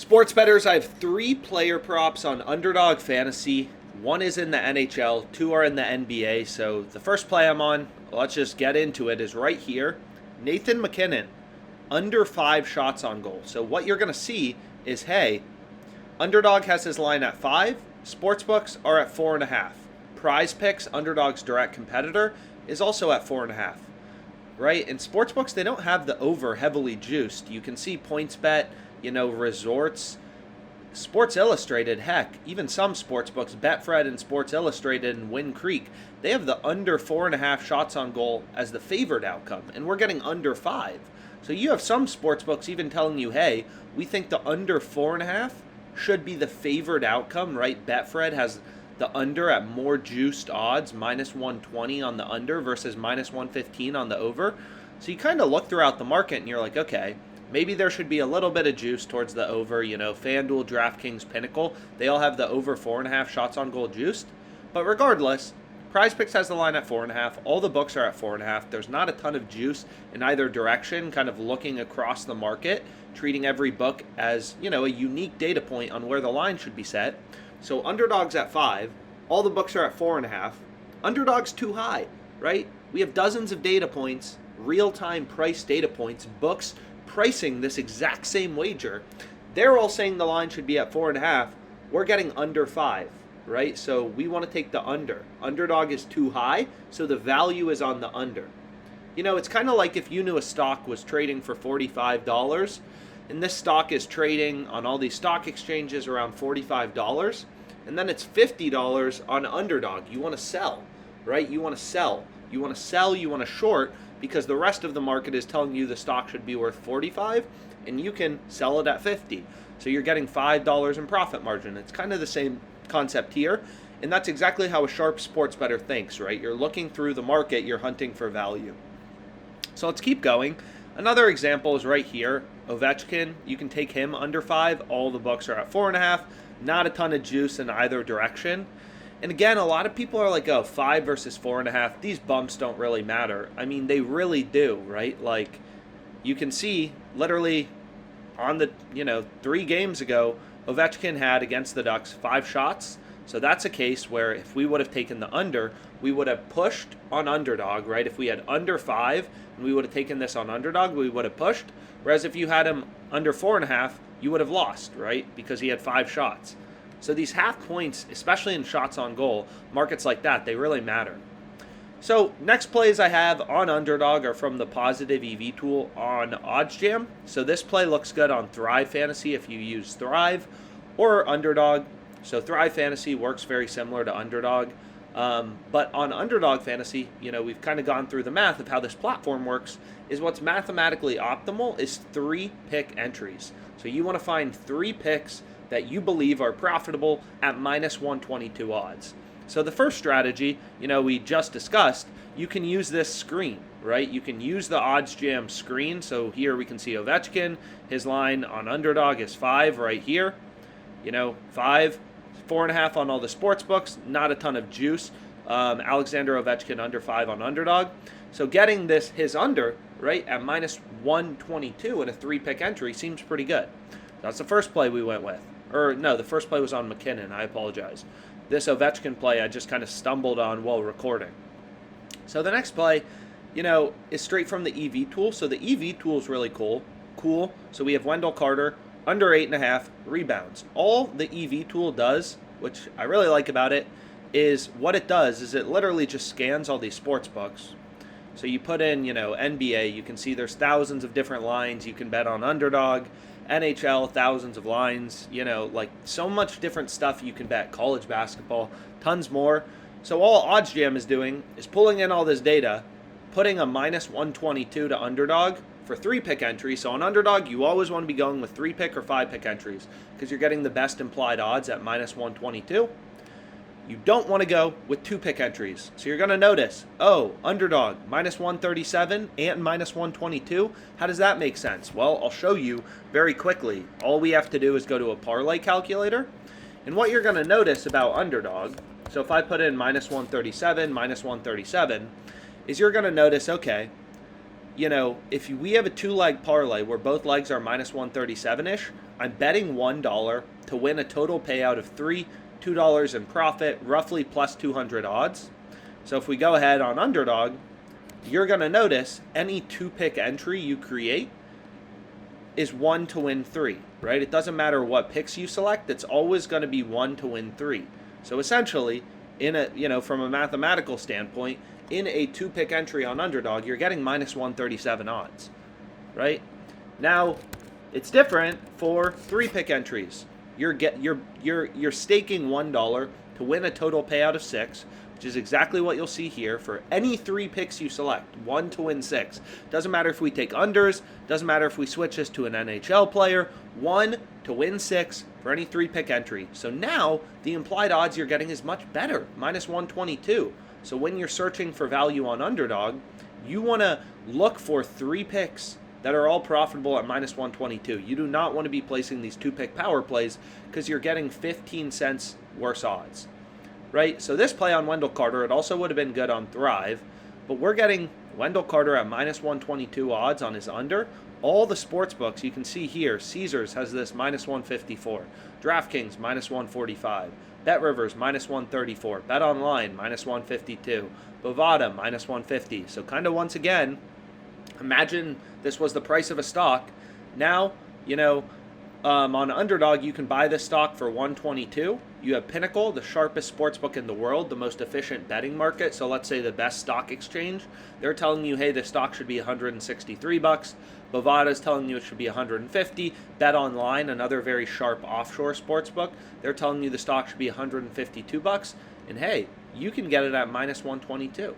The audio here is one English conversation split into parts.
Sports bettors, I have 3 player props on Underdog Fantasy. One is in the NHL, 2 are in the NBA. So the first play I'm on, let's just get into it, is right here. Nathan MacKinnon, under 5 shots on goal. So what you're going to see is, hey, Underdog has his line at 5. Sportsbooks are at 4.5. Prize Picks, Underdog's direct competitor, is also at 4.5. Right? In sportsbooks, they don't have the over heavily juiced. You can see PointsBet, resorts, Sports Illustrated, heck, even some sports books, Betfred and Sports Illustrated and Wind Creek, they have the under 4.5 shots on goal as the favored outcome, and we're getting under 5. So you have some sports books even telling you, hey, we think the under 4.5 should be the favored outcome, right? Betfred has the under at more juiced odds, minus 120 on the under versus minus 115 on the over. So you kind of look throughout the market and you're like, okay, maybe there should be a little bit of juice towards the over. FanDuel, DraftKings, Pinnacle, they all have the over 4.5 shots on goal juiced. But regardless, Prize Picks has the line at 4.5. All the books are at 4.5. There's not a ton of juice in either direction, kind of looking across the market, treating every book as, a unique data point on where the line should be set. So Underdog's at 5. All the books are at 4.5. Underdog's too high, right? We have dozens of data points, real-time price data points, books pricing this exact same wager. They're all saying the line should be at 4.5. We're getting under 5, right? So we want to take the under. Underdog is too high, so the value is on the under. It's kind of like if you knew a stock was trading for $45, and this stock is trading on all these stock exchanges around $45, and then it's $50 on Underdog. You want to sell, right? You want to sell. You want to sell, you want to short, because the rest of the market is telling you the stock should be worth 45, and you can sell it at 50. So you're getting $5 in profit margin. It's kind of the same concept here, and that's exactly how a sharp sports bettor thinks, right? You're looking through the market, you're hunting for value. So let's keep going. Another example is right here. Ovechkin, you can take him under 5. All the books are at 4.5. Not a ton of juice in either direction. And again, a lot of people are like, 5 versus 4.5. These bumps don't really matter. I mean, they really do, right? Like, you can see literally on the, 3 games ago, Ovechkin had against the Ducks 5 shots. So that's a case where if we would have taken the under, we would have pushed on Underdog, right? If we had under 5 and we would have taken this on Underdog, we would have pushed. Whereas if you had him under 4.5, you would have lost, right? Because he had 5 shots. So these half points, especially in shots on goal, markets like that, they really matter. So next plays I have on Underdog are from the positive EV tool on OddsJam. So this play looks good on Thrive Fantasy if you use Thrive or Underdog. So Thrive Fantasy works very similar to Underdog. But on Underdog Fantasy, we've kind of gone through the math of how this platform works. Is what's mathematically optimal is 3 pick entries. So you want to find 3 picks that you believe are profitable at minus 122 odds. So the first strategy, we just discussed, you can use this screen, right? You can use the OddsJam screen. So here we can see Ovechkin. His line on Underdog is 5 right here. 5, 4.5 on all the sports books. Not a ton of juice. Alexander Ovechkin under 5 on Underdog. So getting his under, right, at minus 122 in a 3-pick entry seems pretty good. That's the first play we went with. Or no, the first play was on MacKinnon. I apologize. This Ovechkin play I just kind of stumbled on while recording. So the next play, is straight from the EV tool. So the EV tool is really cool. So we have Wendell Carter, under 8.5 rebounds. All the EV tool does, which I really like about it, is what it does is it literally just scans all these sports books. So you put in, NBA, you can see there's thousands of different lines you can bet on Underdog. NHL, thousands of lines, so much different stuff you can bet. College basketball, tons more. So all OddsJam is doing is pulling in all this data, putting a minus 122 to Underdog for 3-pick entries. So on Underdog, you always want to be going with 3-pick or 5-pick entries because you're getting the best implied odds at minus 122. You don't want to go with 2-pick entries. So you're going to notice, Underdog, minus 137 and minus 122. How does that make sense? Well, I'll show you very quickly. All we have to do is go to a parlay calculator. And what you're going to notice about Underdog, so if I put in minus 137, is you're going to notice, okay, if we have a 2-leg parlay where both legs are minus 137-ish, I'm betting $1 to win a total payout of $2 in profit, roughly plus 200 odds. So if we go ahead on Underdog, you're going to notice any 2-pick entry you create is 1 to win 3, right? It doesn't matter what picks you select, it's always going to be 1 to win 3. So essentially, from a mathematical standpoint, in a 2-pick entry on Underdog, you're getting minus 137 odds, right? Now, it's different for 3-pick entries. You're staking $1 to win a total payout of 6, which is exactly what you'll see here for any 3 picks you select, 1 to win 6. Doesn't matter if we take unders, doesn't matter if we switch this to an NHL player, 1 to win 6 for any 3-pick entry. So now the implied odds you're getting is much better, minus 122. So when you're searching for value on Underdog, you want to look for 3 picks that are all profitable at minus 122. You do not want to be placing these 2-pick power plays because you're getting 15 cents worse odds, right? So this play on Wendell Carter, it also would have been good on Thrive, but we're getting Wendell Carter at minus 122 odds on his under. All the sports books you can see here, Caesars has this minus 154, DraftKings minus 145, BetRivers minus 134, BetOnline minus 152, Bovada minus 150. So kind of once again, imagine this was the price of a stock. Now, on Underdog, you can buy this stock for 122. You have Pinnacle, the sharpest sportsbook in the world, the most efficient betting market. So let's say the best stock exchange. They're telling you, hey, this stock should be $163. Bovada is telling you it should be $150. BetOnline, another very sharp offshore sportsbook, they're telling you the stock should be $152. And hey, you can get it at minus 122.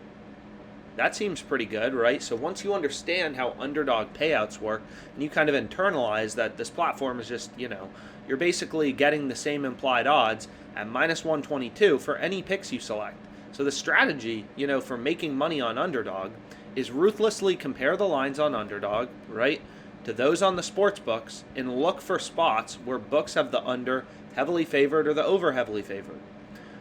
That seems pretty good, right? So once you understand how Underdog payouts work, and you kind of internalize that this platform is just, you're basically getting the same implied odds at minus 122 for any picks you select. So the strategy, for making money on Underdog is ruthlessly compare the lines on Underdog, right, to those on the sports books and look for spots where books have the under heavily favored or the over heavily favored.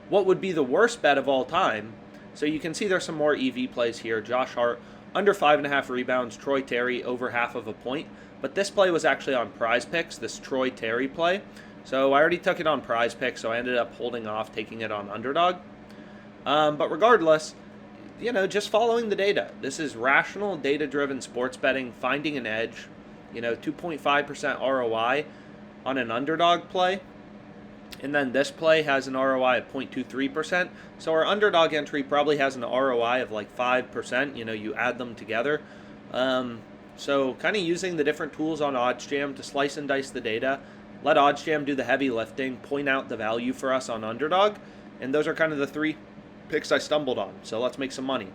What would be the worst bet of all time? So you can see there's some more EV plays here. Josh Hart, under 5.5 rebounds. Troy Terry, over half of a point. But this play was actually on Prize Picks, this Troy Terry play. So I already took it on Prize Picks, so I ended up holding off taking it on Underdog. But regardless, just following the data. This is rational, data-driven sports betting, finding an edge. 2.5% ROI on an Underdog play. And then this play has an ROI of 0.23%. So our Underdog entry probably has an ROI of like 5%. You add them together. So kind of using the different tools on OddsJam to slice and dice the data. Let OddsJam do the heavy lifting. Point out the value for us on Underdog. And those are kind of the 3 picks I stumbled on. So let's make some money.